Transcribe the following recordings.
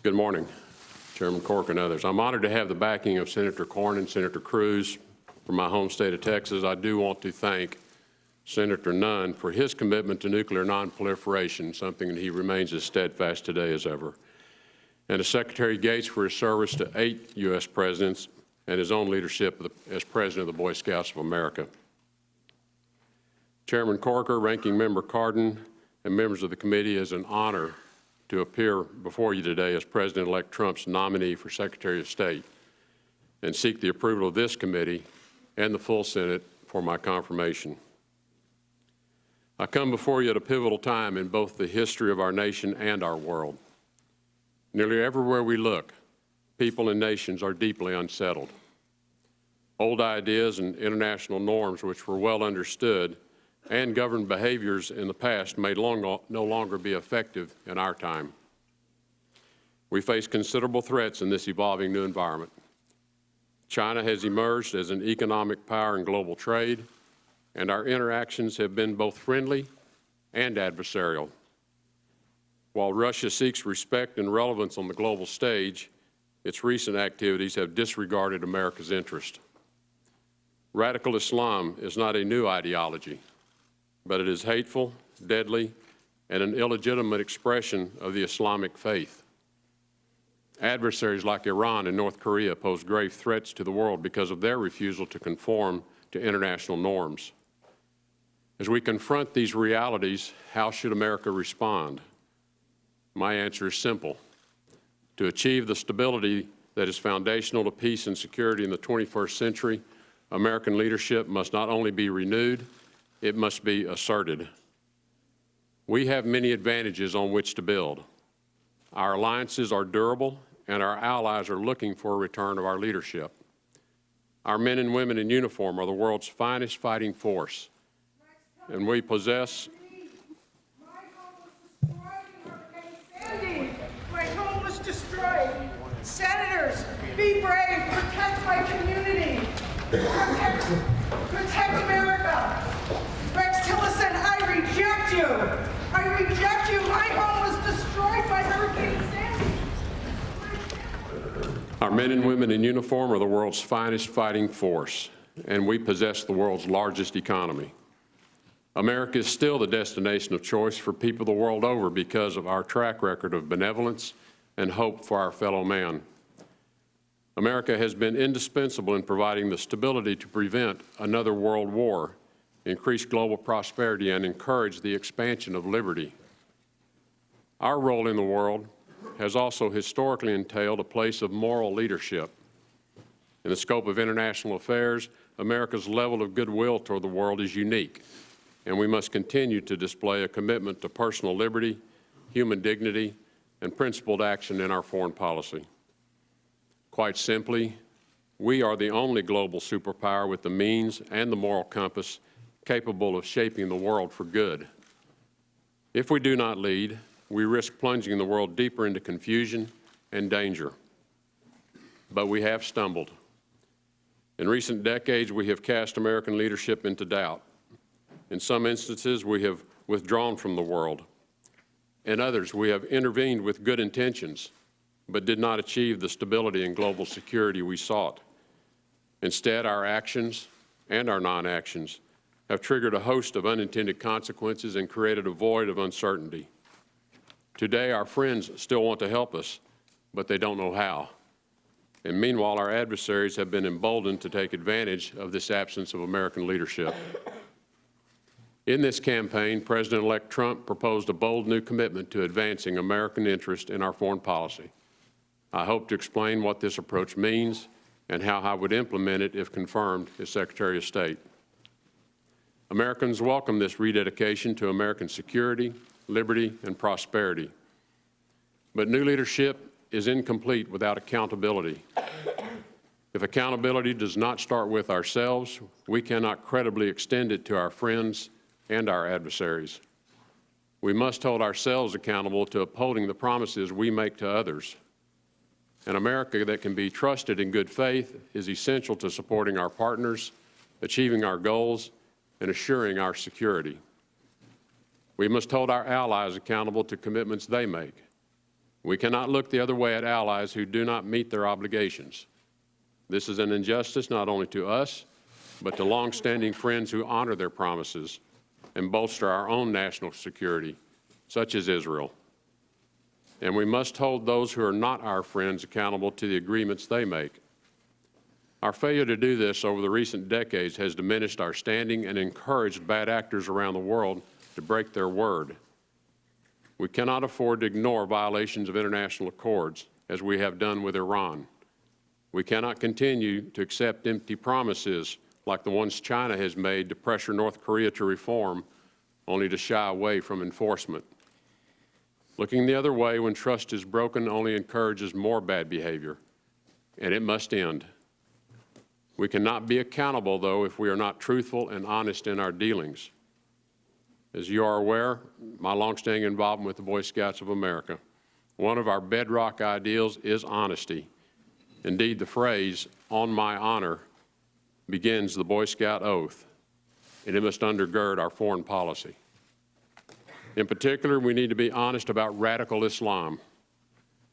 Good morning, Chairman Cork and others. I'm honored to have the backing of Senator Cornyn, Senator Cruz from my home state of Texas. I do want to thank Senator Nunn for his commitment to nuclear nonproliferation, something that he remains as steadfast today as ever, and to Secretary Gates for his service to 8 U.S. presidents and his own leadership as President of the Boy Scouts of America. Chairman Corker, Ranking Member Cardin, and members of the committee, it is an honor to appear before you today as President-elect Trump's nominee for Secretary of State and seek the approval of this committee and the full Senate for my confirmation. I come before you at a pivotal time in both the history of our nation and our world. Nearly everywhere we look, people and nations are deeply unsettled. Old ideas and international norms which were well understood and governed behaviors in the past may no longer be effective in our time. We face considerable threats in this evolving new environment. China has emerged as an economic power in global trade, and our interactions have been both friendly and adversarial. While Russia seeks respect and relevance on the global stage, its recent activities have disregarded America's interest. Radical Islam is not a new ideology, but it is hateful, deadly, and an illegitimate expression of the Islamic faith. Adversaries like Iran and North Korea pose grave threats to the world because of their refusal to conform to international norms. As we confront these realities, how should America respond? My answer is simple. To achieve the stability that is foundational to peace and security in the 21st century, American leadership must not only be renewed, it must be asserted. We have many advantages on which to build. Our alliances are durable, and our allies are looking for a return of our leadership. Our men and women in uniform are the world's finest fighting force, and we possess... My home was destroyed. Senators, be brave, protect my community, protect America. Rex Tillerson, I reject you. I reject you. My home was destroyed by Hurricane Sandy. Our men and women in uniform are the world's finest fighting force, and we possess the world's largest economy. America is still the destination of choice for people the world over because of our track record of benevolence and hope for our fellow man. America has been indispensable in providing the stability to prevent another world war, increase global prosperity, and encourage the expansion of liberty. Our role in the world has also historically entailed a place of moral leadership. In the scope of international affairs, America's level of goodwill toward the world is unique, and we must continue to display a commitment to personal liberty, human dignity, and principled action in our foreign policy. Quite simply, we are the only global superpower with the means and the moral compass capable of shaping the world for good. If we do not lead, we risk plunging the world deeper into confusion and danger. But we have stumbled. In recent decades, we have cast American leadership into doubt. In some instances, we have withdrawn from the world. In others, we have intervened with good intentions, but did not achieve the stability and global security we sought. Instead, our actions and our non-actions have triggered a host of unintended consequences and created a void of uncertainty. Today, our friends still want to help us, but they don't know how. And meanwhile, our adversaries have been emboldened to take advantage of this absence of American leadership. In this campaign, President-elect Trump proposed a bold new commitment to advancing American interest in our foreign policy. I hope to explain what this approach means and how I would implement it if confirmed as Secretary of State. Americans welcome this rededication to American security, liberty, and prosperity. But new leadership is incomplete without accountability. If accountability does not start with ourselves, we cannot credibly extend it to our friends and our adversaries. We must hold ourselves accountable to upholding the promises we make to others. An America that can be trusted in good faith is essential to supporting our partners, achieving our goals, and assuring our security. We must hold our allies accountable to commitments they make. We cannot look the other way at allies who do not meet their obligations. This is an injustice not only to us, but to longstanding friends who honor their promises and bolster our own national security, such as Israel. And we must hold those who are not our friends accountable to the agreements they make. Our failure to do this over the recent decades has diminished our standing and encouraged bad actors around the world to break their word. We cannot afford to ignore violations of international accords, as we have done with Iran. We cannot continue to accept empty promises like the ones China has made to pressure North Korea to reform, only to shy away from enforcement. Looking the other way when trust is broken only encourages more bad behavior, and it must end. We cannot be accountable, though, if we are not truthful and honest in our dealings. As you are aware, my longstanding involvement with the Boy Scouts of America, one of our bedrock ideals is honesty. Indeed, the phrase, "on my honor," begins the Boy Scout oath, and it must undergird our foreign policy. In particular, we need to be honest about radical Islam.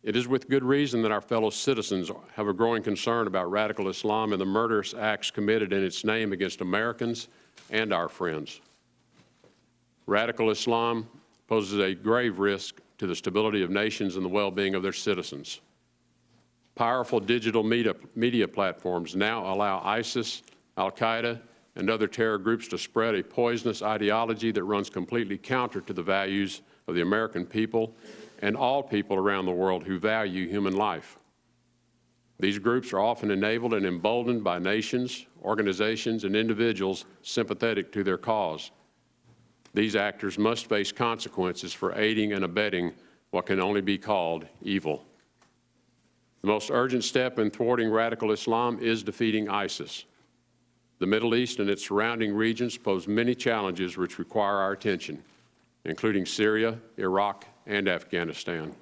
It is with good reason that our fellow citizens have a growing concern about radical Islam and the murderous acts committed in its name against Americans and our friends. Radical Islam poses a grave risk to the stability of nations and the well-being of their citizens. Powerful digital media platforms now allow ISIS, Al-Qaeda, and other terror groups to spread a poisonous ideology that runs completely counter to the values of the American people and all people around the world who value human life. These groups are often enabled and emboldened by nations, organizations, and individuals sympathetic to their cause. These actors must face consequences for aiding and abetting what can only be called evil. The most urgent step in thwarting radical Islam is defeating ISIS. The Middle East and its surrounding regions pose many challenges which require our attention, including Syria, Iraq, and Afghanistan.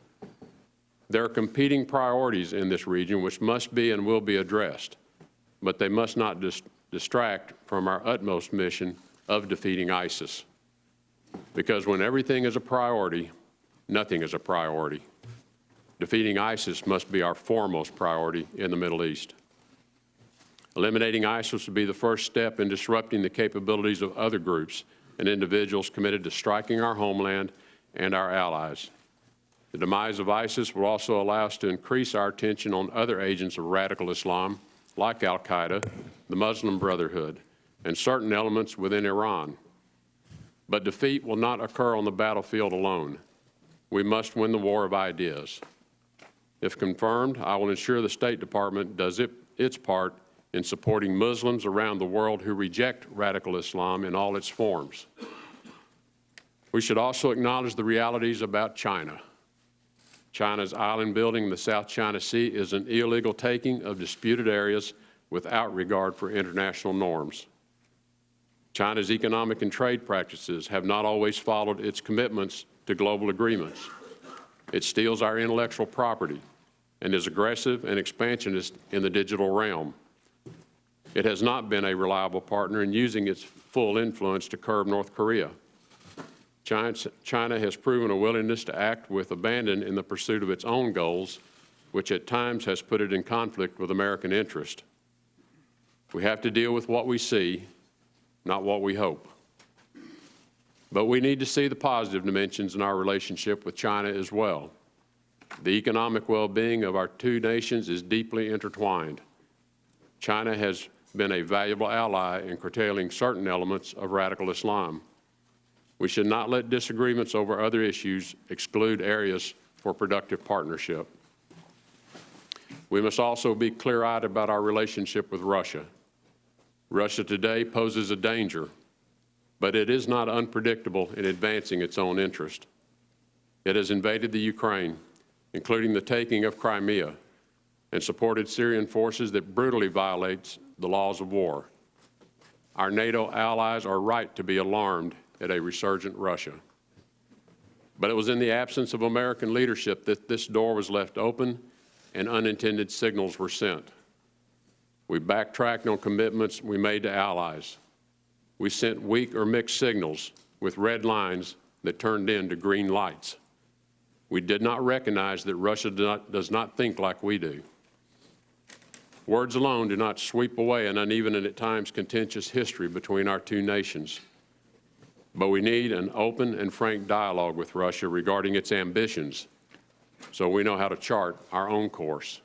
There are competing priorities in this region which must be and will be addressed, but they must not distract from our utmost mission of defeating ISIS. Because when everything is a priority, nothing is a priority. Defeating ISIS must be our foremost priority in the Middle East. Eliminating ISIS would be the first step in disrupting the capabilities of other groups and individuals committed to striking our homeland and our allies. The demise of ISIS will also allow us to increase our attention on other agents of radical Islam, like Al-Qaeda, the Muslim Brotherhood, and certain elements within Iran. But defeat will not occur on the battlefield alone. We must win the war of ideas. If confirmed, I will ensure the State Department does its part in supporting Muslims around the world who reject radical Islam in all its forms. We should also acknowledge the realities about China. China's island building in the South China Sea is an illegal taking of disputed areas without regard for international norms. China's economic and trade practices have not always followed its commitments to global agreements. It steals our intellectual property and is aggressive and expansionist in the digital realm. It has not been a reliable partner in using its full influence to curb North Korea. China has proven a willingness to act with abandon in the pursuit of its own goals, which at times has put it in conflict with American interest. We have to deal with what we see, not what we hope. But we need to see the positive dimensions in our relationship with China as well. The economic well-being of our two nations is deeply intertwined. China has been a valuable ally in curtailing certain elements of radical Islam. We should not let disagreements over other issues exclude areas for productive partnership. We must also be clear-eyed about our relationship with Russia. Russia today poses a danger, but it is not unpredictable in advancing its own interest. It has invaded the Ukraine, including the taking of Crimea, and supported Syrian forces that brutally violate the laws of war. Our NATO allies are right to be alarmed at a resurgent Russia. But it was in the absence of American leadership that this door was left open and unintended signals were sent. We backtracked on commitments we made to allies. We sent weak or mixed signals with red lines that turned into green lights. We did not recognize that Russia does not think like we do. Words alone do not sweep away an uneven and at times contentious history between our two nations. But we need an open and frank dialogue with Russia regarding its ambitions, so we know how to chart our own course.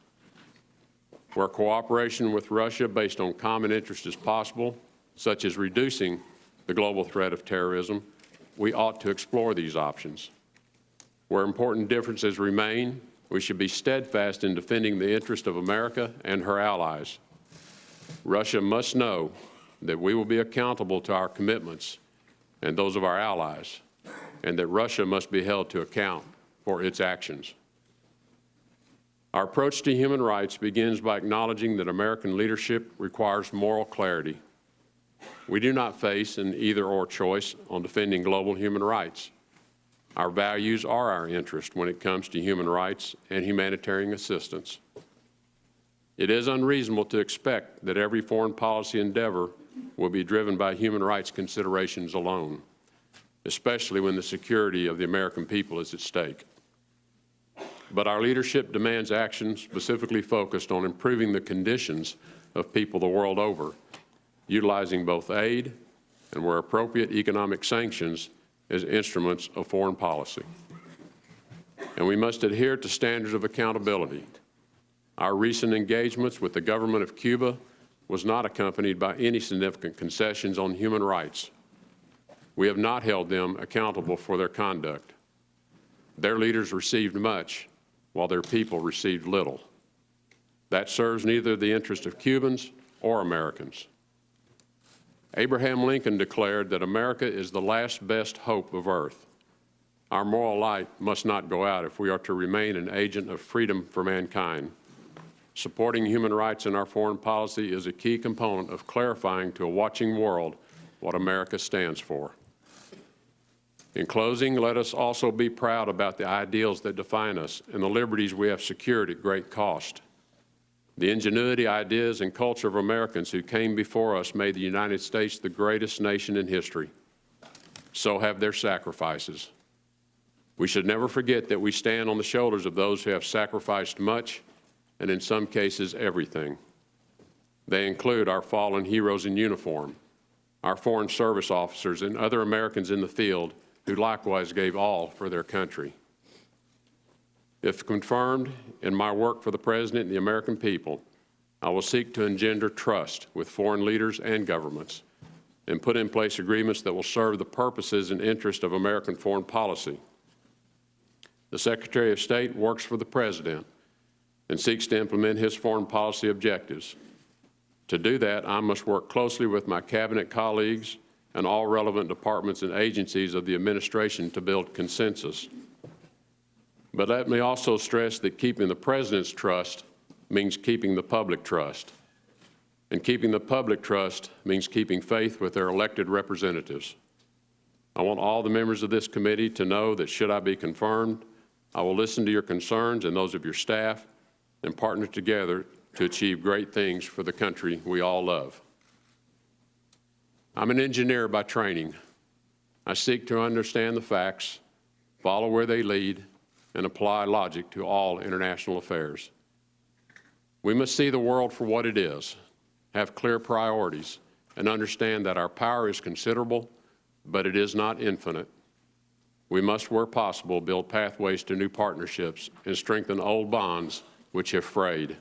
Where cooperation with Russia based on common interest is possible, such as reducing the global threat of terrorism, we ought to explore these options. Where important differences remain, we should be steadfast in defending the interest of America and her allies. Russia must know that we will be accountable to our commitments and those of our allies, and that Russia must be held to account for its actions. Our approach to human rights begins by acknowledging that American leadership requires moral clarity. We do not face an either-or choice on defending global human rights. Our values are our interest when it comes to human rights and humanitarian assistance. It is unreasonable to expect that every foreign policy endeavor will be driven by human rights considerations alone, especially when the security of the American people is at stake. But our leadership demands action specifically focused on improving the conditions of people the world over, utilizing both aid and, where appropriate, economic sanctions as instruments of foreign policy. And we must adhere to standards of accountability. Our recent engagements with the government of Cuba was not accompanied by any significant concessions on human rights. We have not held them accountable for their conduct. Their leaders received much, while their people received little. That serves neither the interest of Cubans or Americans. Abraham Lincoln declared that America is the last best hope of earth. Our moral light must not go out if we are to remain an agent of freedom for mankind. Supporting human rights in our foreign policy is a key component of clarifying to a watching world what America stands for. In closing, let us also be proud about the ideals that define us and the liberties we have secured at great cost. The ingenuity, ideas, and culture of Americans who came before us made the United States the greatest nation in history. So have their sacrifices. We should never forget that we stand on the shoulders of those who have sacrificed much, and in some cases, everything. They include our fallen heroes in uniform, our foreign service officers, and other Americans in the field who likewise gave all for their country. If confirmed in my work for the President and the American people, I will seek to engender trust with foreign leaders and governments and put in place agreements that will serve the purposes and interests of American foreign policy. The Secretary of State works for the President and seeks to implement his foreign policy objectives. To do that, I must work closely with my cabinet colleagues and all relevant departments and agencies of the administration to build consensus. But let me also stress that keeping the President's trust means keeping the public trust. And keeping the public trust means keeping faith with their elected representatives. I want all the members of this committee to know that should I be confirmed, I will listen to your concerns and those of your staff and partner together to achieve great things for the country we all love. I'm an engineer by training. I seek to understand the facts, follow where they lead, and apply logic to all international affairs. We must see the world for what it is, have clear priorities, and understand that our power is considerable, but it is not infinite. We must, where possible, build pathways to new partnerships and strengthen old bonds which have frayed.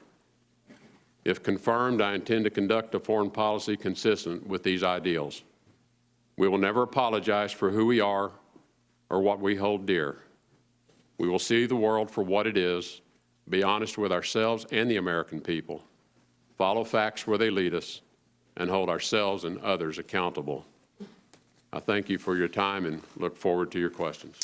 If confirmed, I intend to conduct a foreign policy consistent with these ideals. We will never apologize for who we are or what we hold dear. We will see the world for what it is, be honest with ourselves and the American people, follow facts where they lead us, and hold ourselves and others accountable. I thank you for your time and look forward to your questions.